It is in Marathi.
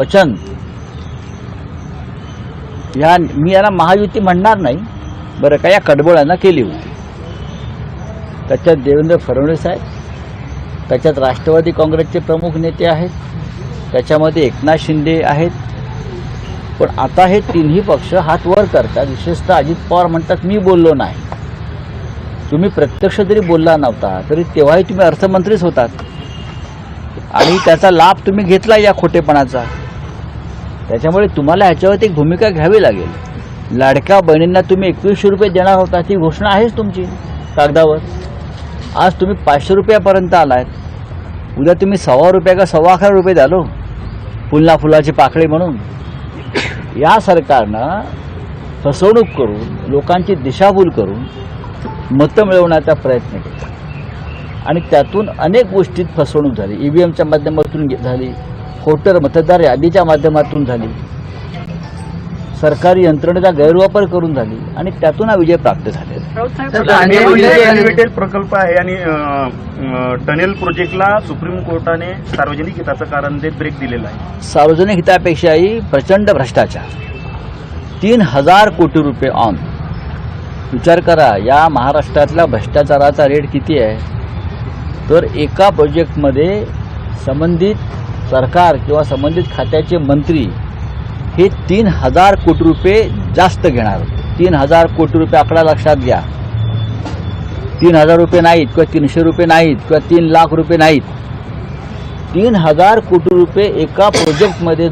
वचन या मी याला महायुती म्हणणार नाही बरं का, या कडबोळ्यांना केली होती. त्याच्यात देवेंद्र फडणवीस आहेत, त्याच्यात राष्ट्रवादी काँग्रेसचे प्रमुख नेते आहेत, त्याच्यामध्ये एकनाथ शिंदे आहेत. पण आता हे तिन्ही पक्ष हात वर करतात. विशेषतः अजित पवार म्हणतात मी बोललो नाही. तुम्ही प्रत्यक्ष जरी बोलला नव्हता तरी तेव्हाही तुम्ही अर्थमंत्रीच होतात आणि त्याचा लाभ तुम्ही घेतला या खोटेपणाचा. त्याच्यामुळे तुम्हाला ह्याच्यावरती एक भूमिका घ्यावी लागेल. लाडक्या बहिणींना तुम्ही 2100 रुपये देणार होता, ती घोषणा आहेच तुमची कागदावर. आज तुम्ही 500 रुपयापर्यंत आलात. उद्या तुम्ही 1.25 रुपये का 11.25 रुपये द्यालो फुलना फुलाची पाकळी म्हणून. या सरकारनं फसवणूक करून लोकांची दिशाभूल करून मतं मिळवण्याचा प्रयत्न केला आणि त्यातून अनेक गोष्टीत फसवणूक झाली. EVMच्या माध्यमातून झाली, खोटर मतदार यादीच्या माध्यमातून झाली, सरकारी यंत्रणेचा गैरवापर करून झाली आणि त्यातून हा विजय प्राप्त झालेला. एलिव्हेटेड प्रकल्प आहे आणि टनेल प्रोजेक्टला सुप्रीम कोर्टाने सार्वजनिक हिताचं कारण देत ब्रेक दिलेला आहे. सार्वजनिक हितापेक्षाही प्रचंड भ्रष्टाचार. 3000 कोटी रुपये ऑन. विचार करा या महाराष्ट्रातल्या भ्रष्टाचाराचा रेट किती आहे. तर एका प्रोजेक्टमध्ये संबंधित सरकार किंवा संबंधित खात्याचे मंत्री हे 3000 कोटी रुपये जास्त घेणार. 3000 कोटी रुपये आकडा लक्षात घ्या. 3000 रुपये नाहीत किंवा 300 रुपये नाहीत किंवा 3 लाख रुपये नाहीत. 3000 कोटी रुपये एका प्रोजेक्टमध्ये